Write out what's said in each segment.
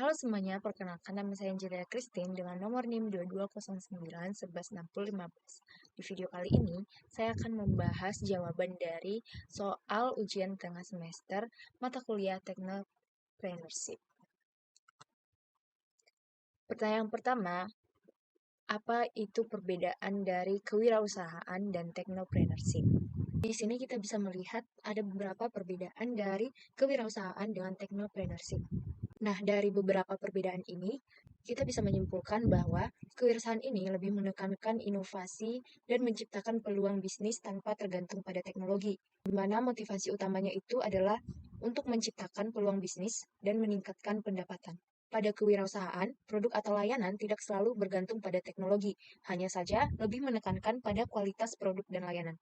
Halo semuanya, perkenalkan nama saya Angelia Christine dengan nomor NIM 2209 116015. Di video kali ini, saya akan membahas jawaban dari soal ujian tengah semester mata kuliah Technopreneurship. Pertanyaan pertama, apa itu perbedaan dari kewirausahaan dan technopreneurship? Di sini kita bisa melihat ada beberapa perbedaan dari kewirausahaan dengan technopreneurship. Nah, dari beberapa perbedaan ini, kita bisa menyimpulkan bahwa kewirausahaan ini lebih menekankan inovasi dan menciptakan peluang bisnis tanpa tergantung pada teknologi, di mana motivasi utamanya itu adalah untuk menciptakan peluang bisnis dan meningkatkan pendapatan. Pada kewirausahaan, produk atau layanan tidak selalu bergantung pada teknologi, hanya saja lebih menekankan pada kualitas produk dan layanan.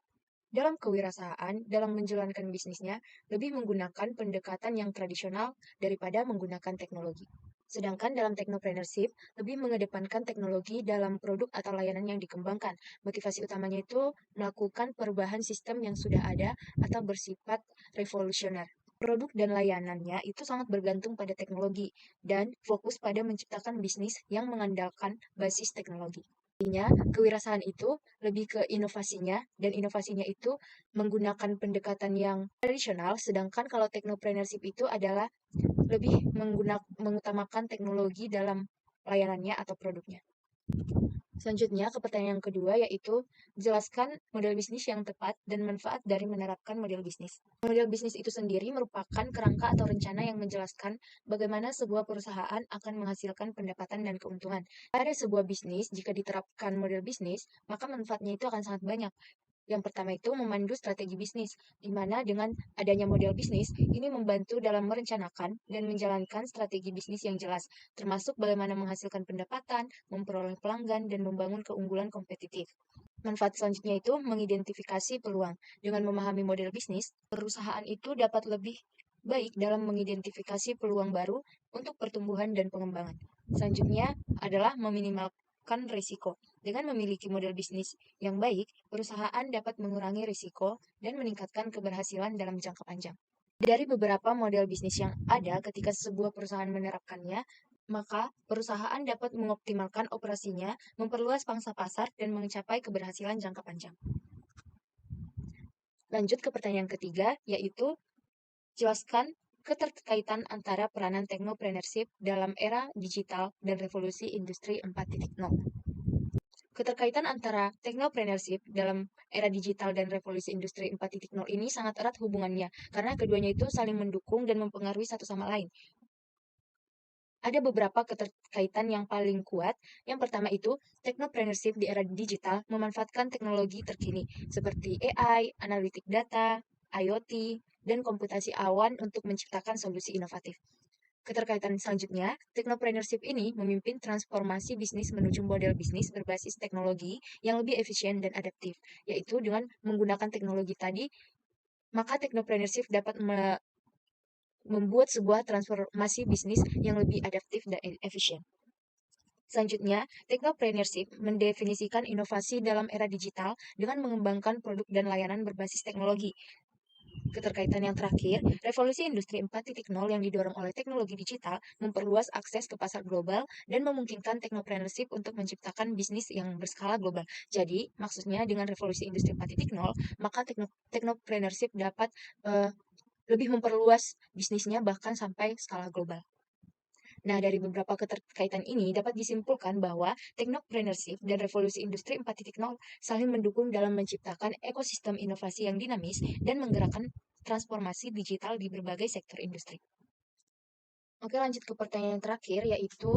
Dalam kewirausahaan, dalam menjalankan bisnisnya, lebih menggunakan pendekatan yang tradisional daripada menggunakan teknologi. Sedangkan dalam technopreneurship, lebih mengedepankan teknologi dalam produk atau layanan yang dikembangkan. Motivasi utamanya itu melakukan perubahan sistem yang sudah ada atau bersifat revolusioner. Produk dan layanannya itu sangat bergantung pada teknologi dan fokus pada menciptakan bisnis yang mengandalkan basis teknologi. Artinya, kewirausahaan itu lebih ke inovasinya, dan inovasinya itu menggunakan pendekatan yang tradisional, sedangkan kalau technopreneurship itu adalah lebih mengutamakan teknologi dalam layanannya atau produknya. Selanjutnya, ke pertanyaan yang kedua, yaitu jelaskan model bisnis yang tepat dan manfaat dari menerapkan model bisnis. Model bisnis itu sendiri merupakan kerangka atau rencana yang menjelaskan bagaimana sebuah perusahaan akan menghasilkan pendapatan dan keuntungan. Pada sebuah bisnis, jika diterapkan model bisnis, maka manfaatnya itu akan sangat banyak. Yang pertama itu memandu strategi bisnis, di mana dengan adanya model bisnis, ini membantu dalam merencanakan dan menjalankan strategi bisnis yang jelas, termasuk bagaimana menghasilkan pendapatan, memperoleh pelanggan, dan membangun keunggulan kompetitif. Manfaat selanjutnya itu mengidentifikasi peluang. Dengan memahami model bisnis, perusahaan itu dapat lebih baik dalam mengidentifikasi peluang baru untuk pertumbuhan dan pengembangan. Selanjutnya adalah meminimalkan risiko. Dengan memiliki model bisnis yang baik, perusahaan dapat mengurangi risiko dan meningkatkan keberhasilan dalam jangka panjang. Dari beberapa model bisnis yang ada ketika sebuah perusahaan menerapkannya, maka perusahaan dapat mengoptimalkan operasinya, memperluas pangsa pasar, dan mencapai keberhasilan jangka panjang. Lanjut ke pertanyaan ketiga, yaitu jelaskan keterkaitan antara peranan technopreneurship dalam era digital dan revolusi industri 4.0. Keterkaitan antara technopreneurship dalam era digital dan revolusi industri 4.0 ini sangat erat hubungannya, karena keduanya itu saling mendukung dan mempengaruhi satu sama lain. Ada beberapa keterkaitan yang paling kuat. Yang pertama itu, technopreneurship di era digital memanfaatkan teknologi terkini, seperti AI, analitik data, IoT, dan komputasi awan untuk menciptakan solusi inovatif. Keterkaitan selanjutnya, technopreneurship ini memimpin transformasi bisnis menuju model bisnis berbasis teknologi yang lebih efisien dan adaptif, yaitu dengan menggunakan teknologi tadi, maka technopreneurship dapat membuat sebuah transformasi bisnis yang lebih adaptif dan efisien. Selanjutnya, technopreneurship mendefinisikan inovasi dalam era digital dengan mengembangkan produk dan layanan berbasis teknologi. Keterkaitan yang terakhir, revolusi industri 4.0 yang didorong oleh teknologi digital memperluas akses ke pasar global dan memungkinkan technopreneurship untuk menciptakan bisnis yang berskala global. Jadi, maksudnya dengan revolusi industri 4.0, maka technopreneurship dapat lebih memperluas bisnisnya bahkan sampai skala global. Nah, dari beberapa keterkaitan ini dapat disimpulkan bahwa technopreneurship dan revolusi industri 4.0 saling mendukung dalam menciptakan ekosistem inovasi yang dinamis dan menggerakkan transformasi digital di berbagai sektor industri. Oke, lanjut ke pertanyaan yang terakhir, yaitu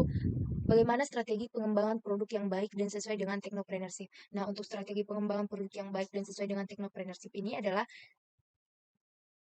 bagaimana strategi pengembangan produk yang baik dan sesuai dengan technopreneurship. Nah, untuk strategi pengembangan produk yang baik dan sesuai dengan technopreneurship ini adalah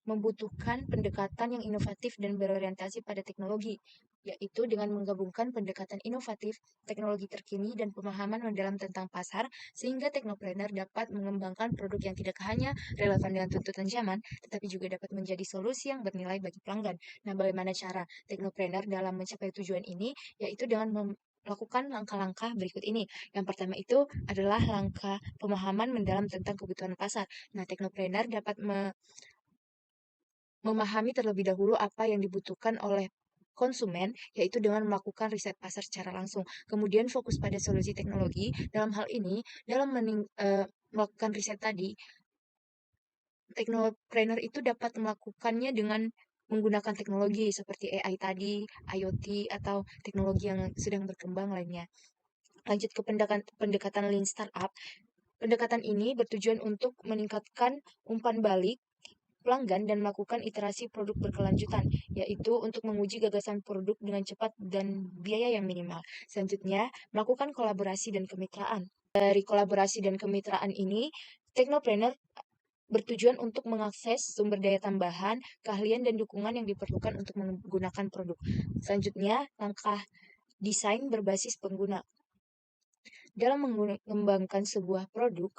membutuhkan pendekatan yang inovatif dan berorientasi pada teknologi, yaitu dengan menggabungkan pendekatan inovatif, teknologi terkini, dan pemahaman mendalam tentang pasar, sehingga teknopreneur dapat mengembangkan produk yang tidak hanya relevan dengan tuntutan zaman, tetapi juga dapat menjadi solusi yang bernilai bagi pelanggan. Nah, bagaimana cara teknopreneur dalam mencapai tujuan ini? Yaitu dengan melakukan langkah-langkah berikut ini. Yang pertama itu adalah langkah pemahaman mendalam tentang kebutuhan pasar. Nah, teknopreneur dapat memahami terlebih dahulu apa yang dibutuhkan oleh konsumen, yaitu dengan melakukan riset pasar secara langsung. Kemudian fokus pada solusi teknologi. Dalam hal ini, dalam melakukan riset tadi, teknopreneur itu dapat melakukannya dengan menggunakan teknologi seperti AI tadi, IoT, atau teknologi yang sedang berkembang lainnya. Lanjut ke pendekatan Lean Startup. Pendekatan ini bertujuan untuk meningkatkan umpan balik pelanggan dan melakukan iterasi produk berkelanjutan, yaitu untuk menguji gagasan produk dengan cepat dan biaya yang minimal. Selanjutnya, melakukan kolaborasi dan kemitraan. Dari kolaborasi dan kemitraan ini, Technopreneur bertujuan untuk mengakses sumber daya tambahan, keahlian, dan dukungan yang diperlukan untuk menggunakan produk. Selanjutnya, langkah desain berbasis pengguna. Dalam mengembangkan sebuah produk,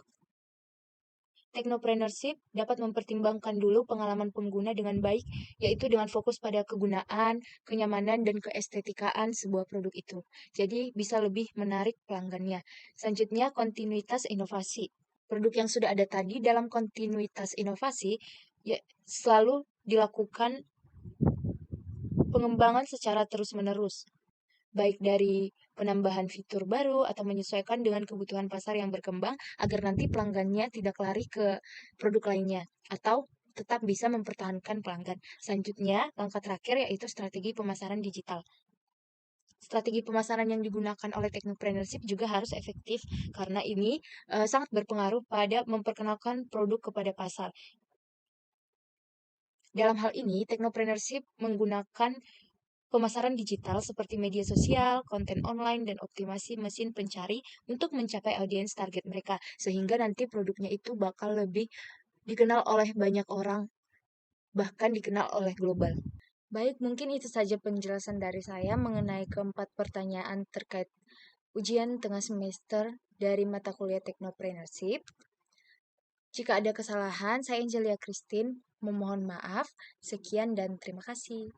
Technopreneurship dapat mempertimbangkan dulu pengalaman pengguna dengan baik, yaitu dengan fokus pada kegunaan, kenyamanan, dan keestetikaan sebuah produk itu. Jadi bisa lebih menarik pelanggannya. Selanjutnya, kontinuitas inovasi. Produk yang sudah ada tadi dalam kontinuitas inovasi ya, selalu dilakukan pengembangan secara terus-menerus, baik dari penambahan fitur baru atau menyesuaikan dengan kebutuhan pasar yang berkembang agar nanti pelanggannya tidak lari ke produk lainnya atau tetap bisa mempertahankan pelanggan. Selanjutnya, langkah terakhir yaitu strategi pemasaran digital. Strategi pemasaran yang digunakan oleh technopreneurship juga harus efektif karena ini sangat berpengaruh pada memperkenalkan produk kepada pasar. Dalam hal ini, technopreneurship menggunakan pemasaran digital seperti media sosial, konten online, dan optimasi mesin pencari untuk mencapai audiens target mereka, sehingga nanti produknya itu bakal lebih dikenal oleh banyak orang, bahkan dikenal oleh global. Baik, mungkin itu saja penjelasan dari saya mengenai keempat pertanyaan terkait ujian tengah semester dari mata kuliah Technopreneurship. Jika ada kesalahan, saya Angelia Christine memohon maaf. Sekian dan terima kasih.